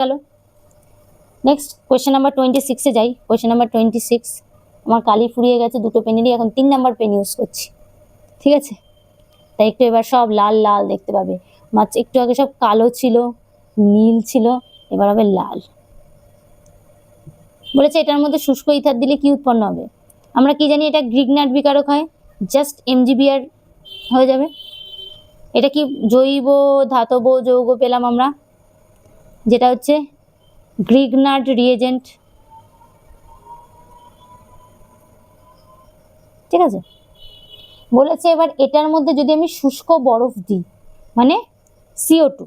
গেল। Next question number 26-এ যাই। Question number 26, আমার কালি ফুরিয়ে গেছে দুটো পেনেরই, এখন 3 নাম্বার পেন ইউজ করছি, ঠিক আছে? তাই একটু এবার সব লাল লাল দেখতে পাবে। একটু আগে সব কালো ছিল, নীল ছিল, এবার হবে লাল। বলেছে এটার মধ্যে শুষ্ক ইথার দিলে কি উৎপন্ন হবে? আমরা কি জানি এটা গ্রিগনাট বিকারক হয়, জাস্ট MgBr হয়ে যাবে। এটা কি জৈব ধাতব যৌগ পেলাম আমরা, যেটা হচ্ছে গ্রিগনাট রিয়েজেন্ট, ঠিক আছে? বলেছে এবার এটার মধ্যে যদি আমি শুষ্ক বরফ দিই, মানে CO2,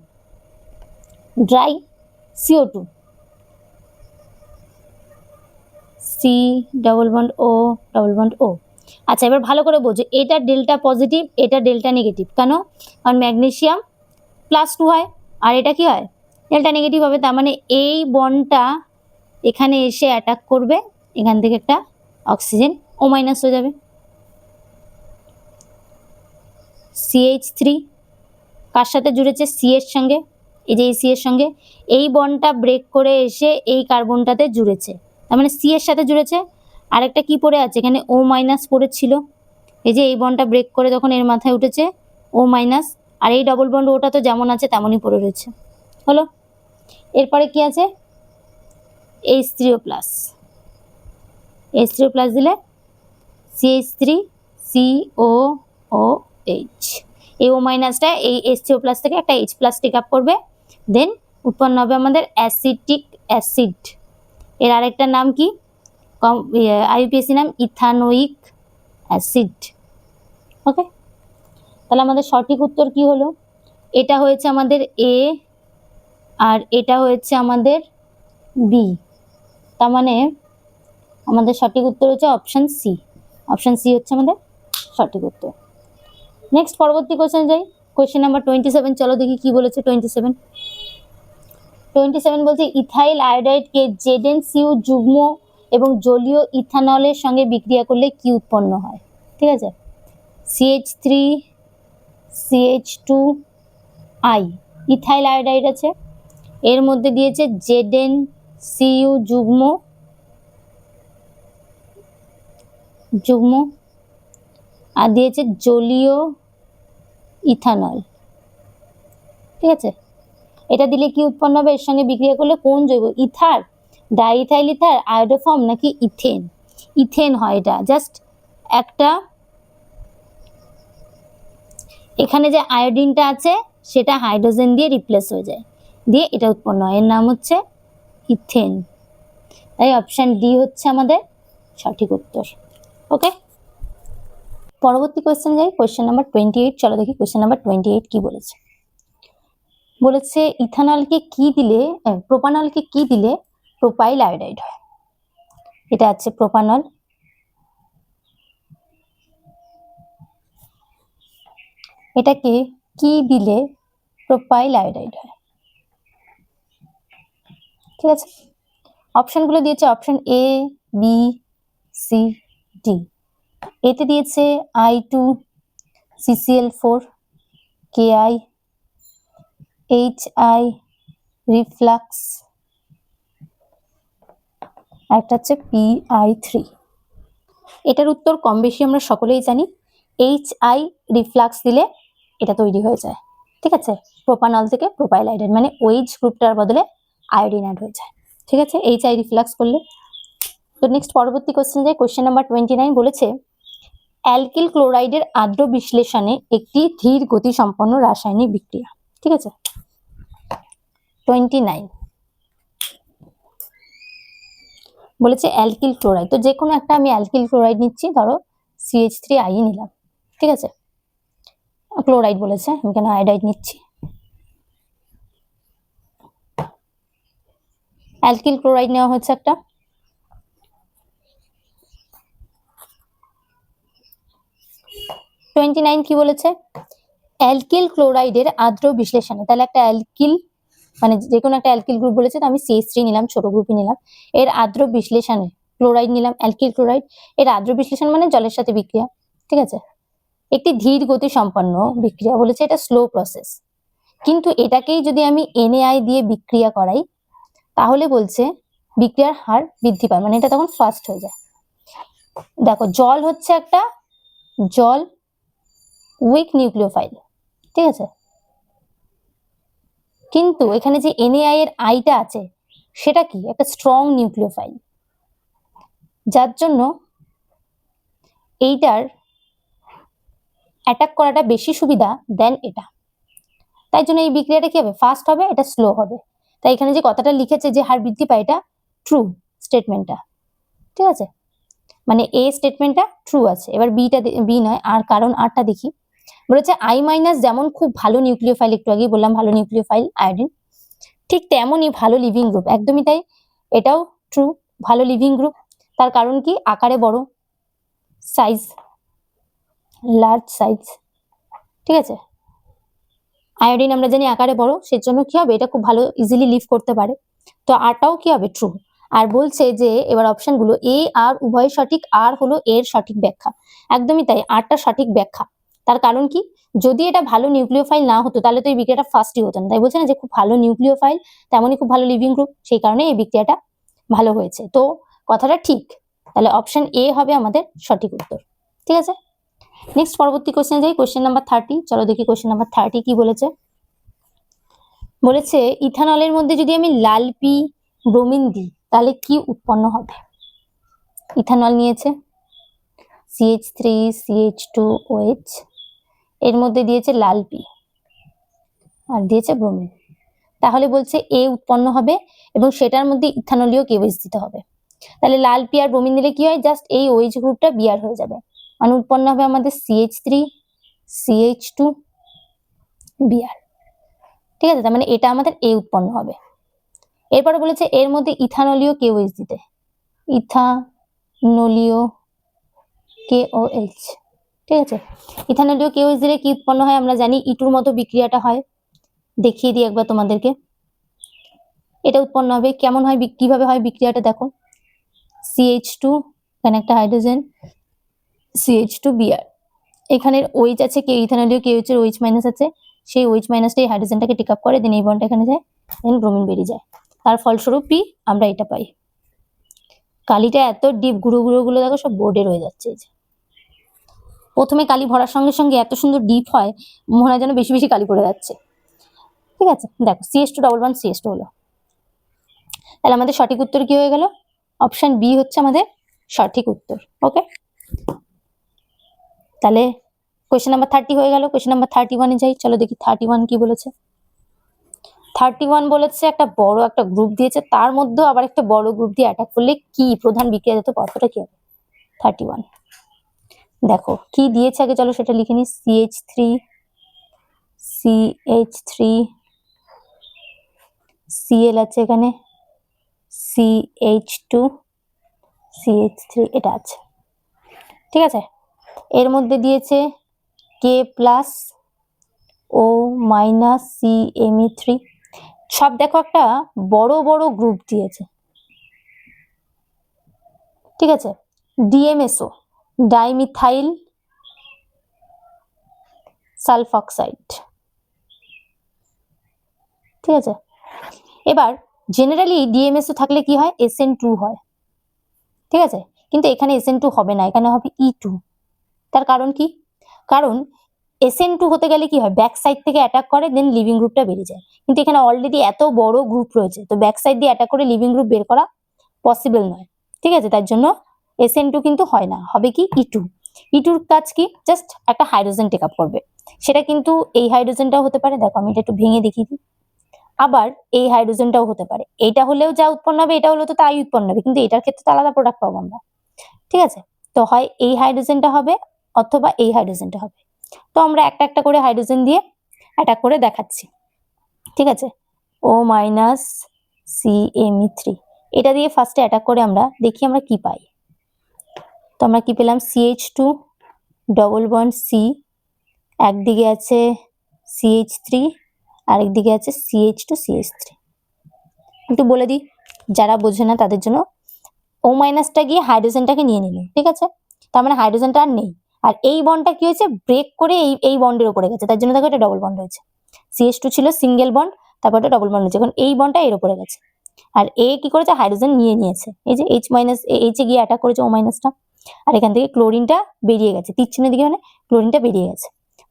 dry CO2, C double bond O। আচ্ছা এবার ভালো করে বোঝো, এটা ডেল্টা পজিটিভ, এটা ডেল্টা নেগেটিভ। কেন? কারণ ম্যাগনেসিয়াম +2 হয়, আর এটা কি হয়? ডেল্টা নেগেটিভ হবে। তার মানে এই বন্ডটা এখানে এসে অ্যাটাক করবে, এখান থেকে একটা অক্সিজেন O- হয়ে যাবে। CH3 কার সাথে জুড়েছে? C এর সঙ্গে, এই যে এই C এর সঙ্গে। এই বন্ডটা ব্রেক করে এসে এই কার্বনটাতে জুড়েছে, তার মানে C এর সাথে জুড়েছে। আরেকটা কি পড়ে আছে এখানে? O- পড়েছিল। এই যে এই বন্ডটা ব্রেক করে যখন এর মাথায় উঠেছে O-, আর এই ডবল বন্ড ওটা তো যেমন আছে তেমনই পড়ে রয়েছে। হলো। এরপরে কি আছে? H3O+, H3O+ দিলে CH3COOH। এই O- এই H3O+ থেকে একটা H+ টেক আপ করবে, দেন উৎপন্ন হবে আমাদের অ্যাসিটিক অ্যাসিড। এর আরেকটা নাম কি? IUPAC নাম ইথানোয়িক অ্যাসিড। ওকে, তাহলে আমাদের সঠিক উত্তর কি হলো? এটা হয়েছে আমাদের A, আর এটা হয়েছে আমাদের B। তার মানে আমাদের সঠিক উত্তর হচ্ছে অপশন C। অপশন C হচ্ছে আমাদের সঠিক উত্তর। নেক্সট পরবর্তী কোশ্চেন যাই। কোশ্চেন নাম্বার 27, চলো দেখি কি বলেছে। 27 বলছে ইথাইল আয়োডাইডকে ZnCu যুগ্ম এবং জলীয় ইথানলের সঙ্গে বিক্রিয়া করলে কি উৎপন্ন হয়? ঠিক আছে, CH3CH2I ইথাইল আয়োডাইড আছে, এর মধ্যে দিয়েছে ZnCu যুগ্ম আর দিয়েছে জলীয় ইথানল, ঠিক আছে? এটা দিলে কি উৎপন্ন হবে? এর সঙ্গে বিক্রিয়া করলে কোন জৈব? ইথার, ডাইইথাইল ইথার, আয়োডোফর্ম নাকি ইথেন? ইথেন হয় এটা। জাস্ট একটা এখানে যে আয়োডিনটা আছে সেটা হাইড্রোজেন দিয়ে রিপ্লেস হয়ে যায়, দিয়ে এটা উৎপন্ন হয়, এর নাম হচ্ছে ইথেন। তাই অপশন ডি হচ্ছে আমাদের সঠিক উত্তর। ওকে, পরবর্তী কোয়েশ্চেন যাই। কোয়েশ্চেন নাম্বার 28, চলো দেখি কোয়েশ্চেন নাম্বার 28 কি বলেছে। বলেছে ইথানলকে কি দিলে, প্রোপানলকে কি দিলে প্রোপাইল আয়োডাইড হয়? এটা আছে প্রোপানল, এটাকে কি দিলে প্রোপাইল আয়োডাইড হয়? ঠিক আছে, অপশনগুলো দিয়েছে option A, B, C, D। এতে দিয়েছে I2CCl4, Ki, HI রিফ্লাক্স, একটা হচ্ছে PI3। এটার উত্তর কম বেশি আমরা সকলেই জানি, HI রিফ্লাক্স দিলে এটা তৈরি হয়ে যায়, ঠিক আছে? প্রোপানল থেকে প্রোপাইল আয়োডাইড, মানে OH গ্রুপটার বদলে আয়োডিন অ্যাড হয়ে যায়, ঠিক আছে? HI রিফ্লাক্স করলে। তো নেক্সট পরবর্তী কোশ্চেন যাই। কোশ্চেন নাম্বার 29 বলেছে অ্যালকিল ক্লোরাইডের আদ্র বিশ্লেষণে একটি ধীর গতি সম্পন্ন রাসায়নিক বিক্রিয়া, ঠিক আছে? 29 বলেছে অ্যালকিল ক্লোরাইড। তো যে কোনো একটা আমি অ্যালকিল ক্লোরাইড নিচ্ছি, ধরো CH3I নিলাম, ঠিক আছে? ক্লোরাইড বলেছে, আমি কেন আয়োডাইড নিচ্ছি। অ্যালকিল ক্লোরাইড নেওয়া হচ্ছে একটা। কি বলেছে? অ্যালকিল ক্লোরাইডের আদ্র বিশ্লেষণে, তাহলে একটা অ্যালকিল মানে যে কোনো একটা অ্যালকিল গ্রুপ বলেছে, তো আমি CH3 নিলাম, ছোট গ্রুপই নিলাম। এর আদ্র বিশ্লেষণে ক্লোরাইড নিলাম, অ্যালকিল ক্লোরাইড। এর আদ্র বিশ্লেষণ মানে জলের সাথে বিক্রিয়া, ঠিক আছে? একটি ধীর গতি সম্পন্ন বিক্রিয়া বলেছে, এটা স্লো প্রসেস। কিন্তু এটাকেই যদি আমি NaI দিয়ে বিক্রিয়া করাই, তাহলে বলছে বিক্রিয়ার হার বৃদ্ধি পায়, মানে এটা তখন ফাস্ট হয়ে যায়। দেখো জল হচ্ছে একটা জল উইক নিউক্লিওফাইল, ঠিক আছে, কিন্তু এখানে যে NaI এর আইটা আছে সেটা কি একটা স্ট্রং নিউক্লিওফাইল, যার জন্য এইটার অ্যাটাক করাটা বেশি সুবিধা দেন এটা। তাই জন্য এই বিক্রিয়াটা কি হবে, ফাস্ট হবে, এটা স্লো হবে। তাই এখানে যে কথাটা লিখেছে যে হার বৃদ্ধি পায়, এটা ট্রু স্টেটমেন্টটা, ঠিক আছে, মানে এ স্টেটমেন্টটা ট্রু আছে। এবার বি নয় আর, কারণ আরটা দেখি। বলেছে I মাইনাস যেমন খুব ভালো নিউক্লিওফাইল, একটু আগেই বললাম ভালো নিউক্লিওফাইল আয়োডিন, ঠিক তেমনই ভালো লিভিং গ্রুপ, একদমই তাই, এটাও ট্রু, ভালো লিভিং গ্রুপ। তার কারণ কি, আকারে বড়, সাইজ লার্জ সাইজ, ঠিক আছে, আয়োডিন আমরা জানি আকারে বড়, সেজন্য কি হবে, এটা খুব ভালো ইজিলি লিভ করতে পারে। তো আরটাও কি হবে, ট্রু। আর বলছে যে এবার অপশনগুলো এ আর উভয় সঠিক, আর হলো এর সঠিক ব্যাখ্যা, একদমই তাই, আরটা সঠিক ব্যাখ্যা। তার কারণ কি, যদি এটা ভালো নিউক্লিওফাইল না হতো তাহলে তো এই বিক্রিয়াটা ফার্স্টই হতো না। তাই বলছে না যে খুব ভালো নিউক্লিওফাইল তেমনই খুব ভালো লিভিং গ্রুপ, সেই কারণে এই বিক্রিয়াটা ভালো হয়েছে। তো কথাটা ঠিক, তাহলে অপশন এ হবে আমাদের সঠিক উত্তর, ঠিক আছে। নেক্সট পরবর্তী কোশ্চেন যাই, কোশ্চেন নাম্বার 30। চলো দেখি কোশ্চেন নাম্বার 30 কি বলেছে। বলেছে ইথানলের মধ্যে যদি আমি লাল পি ব্রোমিন দিই তাহলে কি উৎপন্ন হবে। ইথানল নিয়েছে CH3 CH2OH, এর মধ্যে দিয়েছে লাল পি আর দিয়েছে ব্রোমিন, তাহলে বলছে এ উৎপন্ন হবে এবং সেটার মধ্যে ইথানলীয় কেওএইচ দিতে হবে। তাহলে লাল পি আর ব্রোমিন দিলে কি হয়, জাস্ট এই OH গ্রুপটা বিআর হয়ে যাবে, মানে উৎপন্ন হবে আমাদের CH3 CH2 বিআর, ঠিক আছে, তার মানে এটা আমাদের এ উৎপন্ন হবে। এরপরে বলেছে এর মধ্যে ইথানলীয় কেওএইচ দিতে, ইথানলীয় KOH, ঠিক আছে, ইথানলীয় KOH দিলে কি উৎপন্ন হয় আমরা জানি, ইটুর মতো বিক্রিয়াটা হয়, দেখিয়ে দিই একবার তোমাদেরকে। এটা উৎপন্ন হবে, কেমন হয়, কিভাবে হয় বিক্রিয়াটা দেখো, CH2 এখানে একটা হাইড্রোজেন, CH2Br, এখানে OH আছে, ইথানলীয় KOH এর OH মাইনাস আছে, সেই OH মাইনাসটা এই হাইড্রোজেনটাকে টেক আপ করে, দেন এই বন্ডটা এখানে যায়, দেন ব্রোমিন বেরিয়ে যায়, তার ফলস্বরূপ পি আমরা এটা পাই। কালিটা এত ডিপ, গুঁড়ো গুঁড়ো গুলো দেখো সব বোর্ডে রয়ে যাচ্ছে, এই যে প্রথমে কালি ভরার সঙ্গে সঙ্গে এত সুন্দর ডিপ হয়, মনে হয় যেন বেশি বেশি কালি পড়ে যাচ্ছে, ঠিক আছে। দেখো CH2 ডবল বন্ড CH2 হলো, তাহলে আমাদের সঠিক উত্তর কি হয়ে গেল, অপশন বি হচ্ছে আমাদের সঠিক উত্তর। ওকে, তাহলে কোয়েশ্চেন নাম্বার 30 হয়ে গেল। কোয়েশ্চেন নাম্বার 31 যাই, চলো দেখি 31 কি বলেছে। 31 বলেছে একটা বড় একটা গ্রুপ দিয়েছে, তার মধ্যেও আবার একটা বড় গ্রুপ দিয়ে অ্যাটাক করলে কি প্রধান বিক্রিয়াজাত পদার্থটা কি হবে। 31 দেখো কি দিয়েছে আগে, চলো সেটা লিখে নি। CH3 CH3 Cl আছে এখানে, CH2 CH3 এটা আছে, ঠিক আছে। এর মধ্যে দিয়েছে K plus O minus CMe3, সব দেখো একটা বড় বড় গ্রুপ দিয়েছে, ঠিক আছে। DMSO ডাইমিথাইল সালফঅক্সাইড, ঠিক আছে। এবার জেনারেলি DMSO থাকলে কি হয়, SN2 হয়, ঠিক আছে, কিন্তু এখানে SN2 হবে না, এখানে হবে E2। তার কারণ কি, কারণ SN2 হতে গেলে কি হয়, ব্যাক সাইড থেকে অ্যাটাক করে, দেন লিভিং গ্রুপটা বেরিয়ে যায়, কিন্তু এখানে অলরেডি এত বড় গ্রুপ রয়েছে, তো ব্যাক সাইড দিয়ে অ্যাটাক করে লিভিং গ্রুপ বের করা পসিবল নয়, ঠিক আছে। তার জন্য SN2 কিন্তু হয় না, হবে কি E2। E2র কাজ কি, জাস্ট একটা হাইড্রোজেন টেক আপ করবে, সেটা কিন্তু এই হাইড্রোজেনটাও হতে পারে, দেখো আমি এটা একটু ভেঙে দেখিয়ে দিই, আবার এই হাইড্রোজেনটাও হতে পারে, এইটা হলেও যা উৎপন্ন হবে এটা হলেও তো তাই উৎপন্ন হবে, কিন্তু এটার ক্ষেত্রে তো আলাদা প্রোডাক্ট পাবো আমরা, ঠিক আছে। তো হয় এই হাইড্রোজেনটা হবে অথবা এই হাইড্রোজেনটা হবে, তো আমরা একটা একটা করে হাইড্রোজেন দিয়ে অ্যাটাক করে দেখাচ্ছি, ঠিক আছে। O মাইনাস CMe3 এটা দিয়ে ফার্স্টে অ্যাটাক করে আমরা দেখি আমরা কি পাই। তো আমরা কি পেলাম, CH2 ডবল বন্ড C, একদিকে আছে CH3 আরেকদিকে আছে CH2 CH3। একটু বলে দিই যারা বোঝে না তাদের জন্য, O মাইনাসটা গিয়ে হাইড্রোজেনটাকে নিয়ে নিল, ঠিক আছে, তার মানে হাইড্রোজেনটা আর নেই, আর এই বন্ডটা কি হয়েছে, ব্রেক করে এই বন্ডের উপরে গেছে, তার জন্য দেখো এটা ডবল বন্ড হয়েছে। CH2 ছিল সিঙ্গেল বন্ড, তারপর এটা ডবল বন্ড হয়েছে, এখন এই বন্ডটা এর উপরে গেছে, আর এ কি করেছে, হাইড্রোজেন নিয়েছে, এই যে এইচ মাইনাস, এইচে গিয়ে অ্যাটাক করেছে ও মাইনাসটা, আর এখান থেকে ক্লোরিনটা বেরিয়ে গেছে, তীর চিহ্নের দিকে মানে ক্লোরিনটা বেরিয়ে গেছে।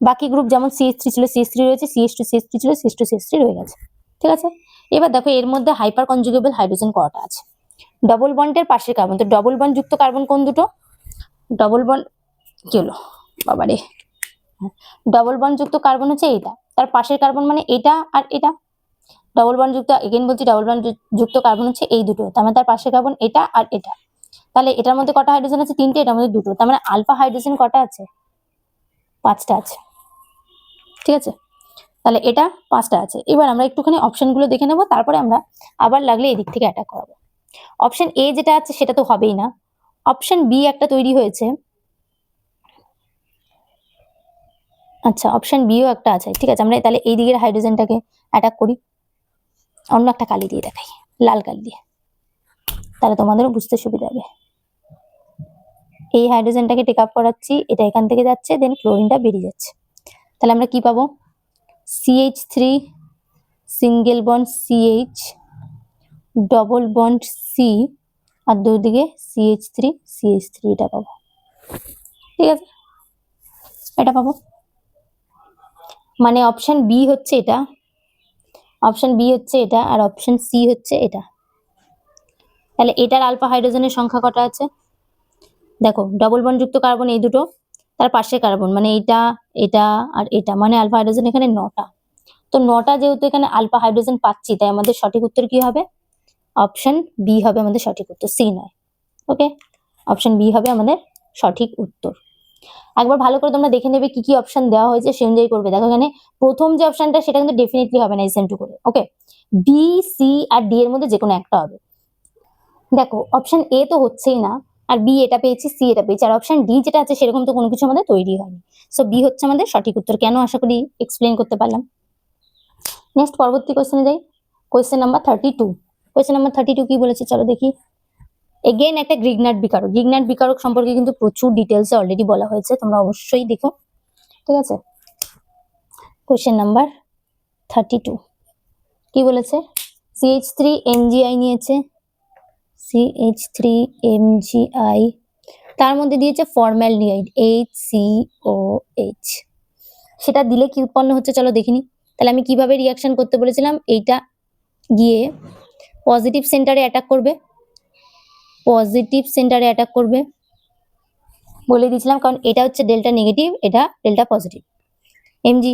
বাকি গ্রুপ যেমন CH3 ছিল CH3 রয়েছে, CH2 ছিল CH2 রয়ে গেছে। ঠিক আছে, এবার দেখো এর মধ্যে হাইপার কনজুগেবল হাইড্রোজেন কটা আছে। ডবল বন্ডের পাশের কার্বন, তো ডবল বন্ড যুক্ত কার্বন কোন দুটো, ডবল বন্ড কি হলো বাবারে, ডবল বন্ড যুক্ত কার্বন হচ্ছে এইটা, তার পাশের কার্বন মানে এটা আর এটা। ডবল বন্ড যুক্ত, এগেইন বলছি ডবল বন্ড যুক্ত কার্বন হচ্ছে এই দুটো, তার মানে তার পাশের কার্বন এটা আর এটা। তাহলে এটার মধ্যে কটা হাইড্রোজেন আছে, তিনটে, এটার মধ্যে দুটো, তার মানে আলফা হাইড্রোজেন কটা আছে, 5টা আছে। ঠিক আছে, তাহলে এটা 5টা আছে। এবার আমরা একটুখানি অপশনগুলো দেখে নেবো, তারপরে আমরা আবার লাগলে এদিক থেকে অ্যাটাক করাবো। অপশন এ যেটা আছে সেটা তো হবেই না, অপশন বি একটা তৈরি হয়েছে, আচ্ছা অপশন বিও একটা আছে। ঠিক আছে, আমরা তাহলে এই দিকের হাইড্রোজেনটাকে অ্যাটাক করি, অন্য একটা কালি দিয়ে দেখাই, লাল কালি দিয়ে, তাহলে তোমাদেরও বুঝতে সুবিধা হবে। এই হাইড্রোজেনটাকে টেক আপ করাচ্ছি, এটা এখান থেকে যাচ্ছে, দেন ক্লোরিনটা বেরিয়ে যাচ্ছে, তাহলে আমরা কি পাবো, CH3 single bond CH, double bond C, আর দুদিকে CH3 এটা পাবো। ঠিক আছে, এটা পাবো, মানে অপশন বি হচ্ছে এটা, অপশন বি হচ্ছে এটা, আর অপশন সি হচ্ছে এটা। তাহলে এটার আলফা হাইড্রোজেনের সংখ্যা কটা আছে, দেখো ডবল বন্ড যুক্ত কার্বন এই দুটো, তার পাশে কার্বন মানে এটা এটা আর এটা, মানে আলফা হাইড্রোজেন এখানে 9টা। তো 9টা যেহেতু এখানে আলফা হাইড্রোজেন পাচ্ছি, তাই আমাদের সঠিক উত্তর কি হবে, অপশন বি হবে আমাদের সঠিক উত্তর, সি নয়। ওকে, অপশন বি হবে আমাদের সঠিক উত্তর। একবার ভালো করে তোমরা দেখে নেবে কি কি অপশন দেওয়া হয়েছে, সে অনুযায়ী করবে। দেখো এখানে প্রথম যে অপশনটা সেটা কিন্তু ডেফিনেটলি হবে না SN2 করে। ওকে, বি, সি আর ডি এর মধ্যে যে কোনো একটা হবে। দেখো অপশন এ তো হচ্ছেই না, আর বি এটা পেয়েছি, সি এটা পেয়েছি, আর অপশন ডি যেটা আছে সেরকম তো কোনো কিছু আমাদের তৈরি হয়নি। সো বি হচ্ছে আমাদের সঠিক উত্তর। কেন, আশা করি এক্সপ্লেন করতে পারলাম। নেক্সট পরবর্তী কোশ্চেনে যাই, কোশ্চেন নাম্বার 32। কোশ্চেন নাম্বার 32 কি বলেছে চলো দেখি। এগেইন একটা গ্রিগনাট বিকারক, গ্রিগনাট বিকারক সম্পর্কে কিন্তু প্রচুর ডিটেলসে অলরেডি বলা হয়েছে, তোমরা অবশ্যই দেখো। ঠিক আছে, কোশ্চেন নাম্বার 32 কি বলেছে, CH3 MgI নিয়েছে, CH3 MgI, তার মধ্যে দিয়েছে ফর্মালডিহাইড HCOH, সেটা দিলে কি উৎপন্ন হচ্ছে চলো দেখিনি। তাহলে আমি কিভাবে রিয়াকশন করতে বলেছিলাম, এইটা গিয়ে পজিটিভ সেন্টারে অ্যাটাক করবে, পজিটিভ সেন্টারে অ্যাটাক করবে বলে দিয়েছিলাম, কারণ এটা হচ্ছে ডেল্টা নেগেটিভ, এটা ডেল্টা পজিটিভ Mg,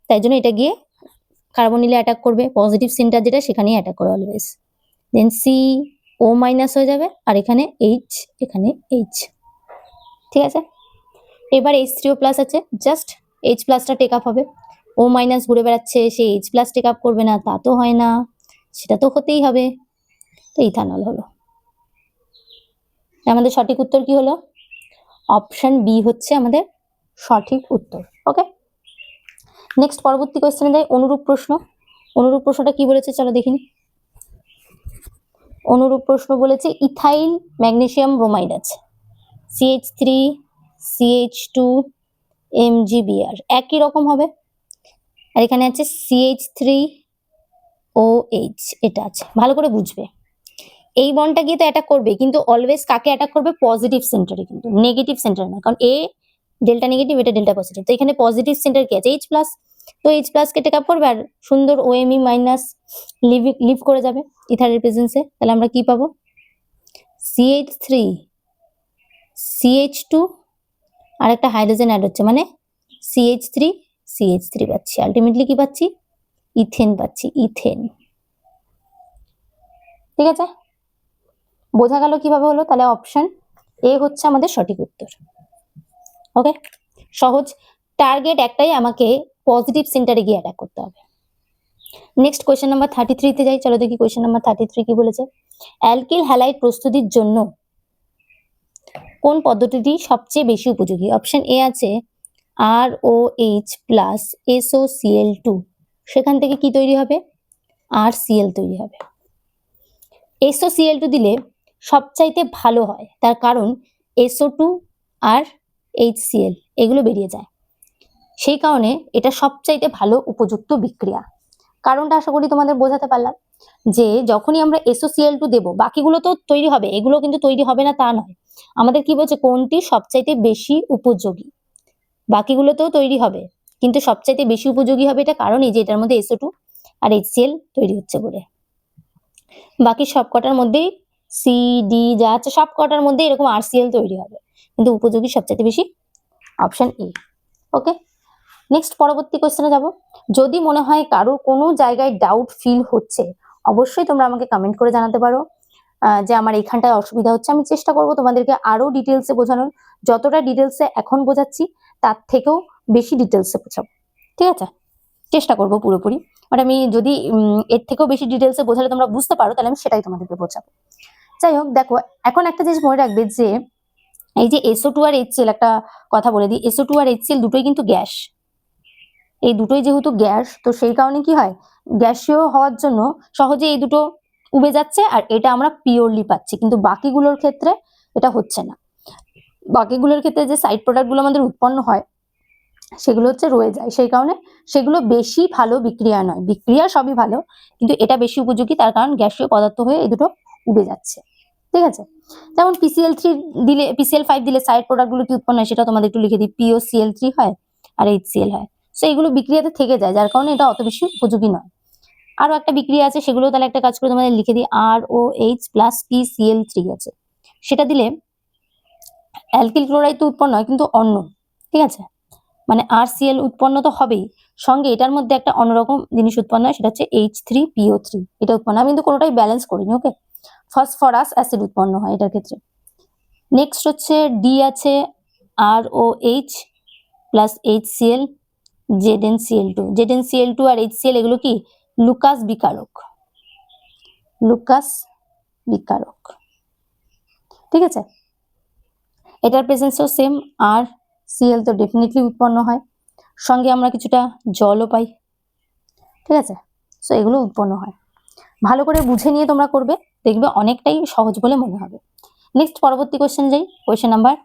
তাই জন্য এটা গিয়ে কার্বনিলে অ্যাটাক করবে, পজিটিভ সেন্টার যেটা সেখানেই অ্যাটাক করে অলওয়েজ। দেন CO মাইনাস হয়ে যাবে, আর এখানে H, এখানে H। ঠিক আছে, এবার H3O প্লাস আছে, জাস্ট H প্লাসটা টেক আপ হবে। O মাইনাস ঘুরে বেড়াচ্ছে, সে H প্লাস টেক আপ করবে না তা তো হয় না, সেটা তো হতেই হবে, তো ইথানল হলো। আমাদের সঠিক উত্তর কি হলো, অপশন বি হচ্ছে আমাদের সঠিক উত্তর। ওকে, নেক্সট পরবর্তী কোশ্চেনে যাই, অনুরূপ প্রশ্ন। অনুরূপ প্রশ্নটা কি বলেছে চলো দেখিনি। অনুরূপ প্রশ্ন বলেছে ইথাইল ম্যাগনেসিয়াম ব্রোমাইড আছে, CH3 CH2 MgBr, একই রকম হবে, আর এখানে আছে CH3OH, এটা আছে, ভালো করে বুঝবে। এই বন্ডটা গিয়ে তো অ্যাটাক করবে, কিন্তু অলওয়েজ কাকে অ্যাটাক করবে, পজিটিভ সেন্টারে, কিন্তু নেগেটিভ সেন্টারে না, কারণ এ ডেল্টা নেগেটিভ, এটা ডেল্টা পজিটিভ, তো এখানে পজিটিভ সেন্টার কি আছে, H প্লাস, তো H প্লাস কে টেক আপ করবে, আর সুন্দর OMe মাইনাস লিভ করে যাবে ইথারের প্রেজেন্সে। তাহলে আমরা কি পাবো, CH3 CH2 আর একটা হাইড্রোজেন অ্যাড হচ্ছে, মানে CH3 পাচ্ছি, আলটিমেটলি কি পাচ্ছি, ইথেন পাচ্ছি, ইথেন। ঠিক আছে, বোঝা গেল কিভাবে হলো, তাহলে অপশন এ হচ্ছে আমাদের সঠিক উত্তর। ওকে, সহজ, টার্গেট একটাই, আমাকে পজিটিভ সেন্টারে গিয়ে অ্যাটাক করতে হবে। নেক্সট কোয়েশ্চেন নাম্বার 33 তে যাই, চলো দেখি কোয়েশ্চেন নাম্বার 33 কি বলেছে। অ্যালকিল হ্যালাইড প্রস্তুতির জন্য কোন পদ্ধতিটি সবচেয়ে বেশি উপযোগী। অপশন এ আছে ROH প্লাস SOCl2, সেখান থেকে কি তৈরি হবে, RCl তৈরি হবে। SOCl2 দিলে সবচাইতে ভালো হয়, তার কারণ SO2 আর HCl এগুলো বেরিয়ে যায়, সেই কারণে এটা সবচাইতে ভালো উপযুক্ত বিক্রিয়া। কারণটা আশা করি তোমাদের বোঝাতে পারলাম। যে যখনই আমরা SOCl2 দেবো বাকিগুলো তো তৈরি হবে, এগুলো কিন্তু তৈরি হবে না তা নয়। আমাদের কি বলছে কোনটি সবচাইতে বেশি উপযোগী, বাকিগুলোতেও তৈরি হবে কিন্তু সবচাইতে বেশি উপযোগী হবে, এটা কারণ এই যে এটার মধ্যে SO2 আর HCl তৈরি হচ্ছে বলে। বাকি সবকটার মধ্যেই CD যা আছে সবকটার মধ্যে এরকম RCl তৈরি হবে, কিন্তু উপযোগী সবচাইতে বেশি অপশন এ। ওকে, নেক্সট পরবর্তী কোশ্চেনে যাব। যদি মনে হয় কারোর কোনো জায়গায় ডাউট ফিল হচ্ছে, অবশ্যই তোমরা আমাকে কমেন্ট করে জানাতে পারো যে আমার এইখানটায় অসুবিধা হচ্ছে। আমি চেষ্টা করব তোমাদেরকে আরো ডিটেলসে বোঝানোর, যতটা ডিটেলসে এখন বোঝাচ্ছি তার থেকেও বেশি ডিটেলসে বোঝাবো, ঠিক আছে? চেষ্টা করব পুরোপুরি, বাট আমি যদি এর থেকেও বেশি ডিটেলসে বোঝালে তোমরা বুঝতে পারো তাহলে আমি সেটাই তোমাদেরকে বোঝাবো। যাই হোক, দেখো এখন একটা জিনিস মনে রাখবে যে এই যে SO2 আর HCl, একটা কথা বলে দিই, SO2 আর HCl দুটোই কিন্তু গ্যাস। এই দুটোই যেহেতু গ্যাস, তো সেই কারণে কি হয়, গ্যাসীয় হওয়ার জন্য সহজে এই দুটো উবে যাচ্ছে আর এটা আমরা পিওরলি পাচ্ছি, কিন্তু বাকিগুলোর ক্ষেত্রে এটা হচ্ছে না। বাকিগুলোর ক্ষেত্রে যে সাইড প্রোডাক্টগুলো আমাদের উৎপন্ন হয় সেগুলো হচ্ছে রয়ে যায়, সেই কারণে সেগুলো বেশি ভালো বিক্রিয়া নয়। বিক্রিয়া সবই ভালো, কিন্তু এটা বেশি উপযোগী তার কারণ গ্যাসীয় পদার্থ হয়ে এই দুটো উবে যাচ্ছে, ঠিক আছে? যেমন PCl3 দিলে, PCl5 দিলে সাইড প্রোডাক্টগুলো কি উৎপন্ন হয় সেটা তোমাদের একটু লিখে দিই। POCl3 হয় আর HCl হয়, সো এইগুলো বিক্রিয়াতে থেকে যায়, যার কারণে এটা অত বেশি উপযোগী নয়। আরো একটা বিক্রিয়া আছে, সেগুলো তাহলে একটা কাজ করে তোমাদের লিখে দিই। ROH প্লাস PCl3 আছে, সেটা দিলে অ্যালকিল ক্লোরাইড তো উৎপন্ন হয় কিন্তু অন্য, ঠিক আছে? মানে RCl উৎপন্ন তো হবেই, সঙ্গে এটার মধ্যে একটা অন্যরকম জিনিস উৎপন্ন হয়, সেটা হচ্ছে H3PO3, এটা উৎপন্ন হয়। আমি কিন্তু কোনোটাই ব্যালেন্স করিনি, ওকে? ফসফরাস অ্যাসিড উৎপন্ন হয় এটার ক্ষেত্রে। নেক্সট হচ্ছে ডি আছে, ROH plus HCl ZnCl2। ZnCl2 আর HCl এগুলো কি লুকাস বিকারক, লুকাস বিকারক, ঠিক আছে? এটার প্রেজেন্সও সেম, RCl তো ডেফিনেটলি উৎপন্ন হয়, সঙ্গে আমরা কিছুটা জলও পাই, ঠিক আছে? সো এগুলো উৎপন্ন হয়। ভালো করে বুঝে নিয়ে তোমরা করবে, দেখবে অনেকটাই সহজ বলে মনে হবে। নেক্সট পরবর্তী কোশ্চেন যাই, কোশ্চেন নাম্বার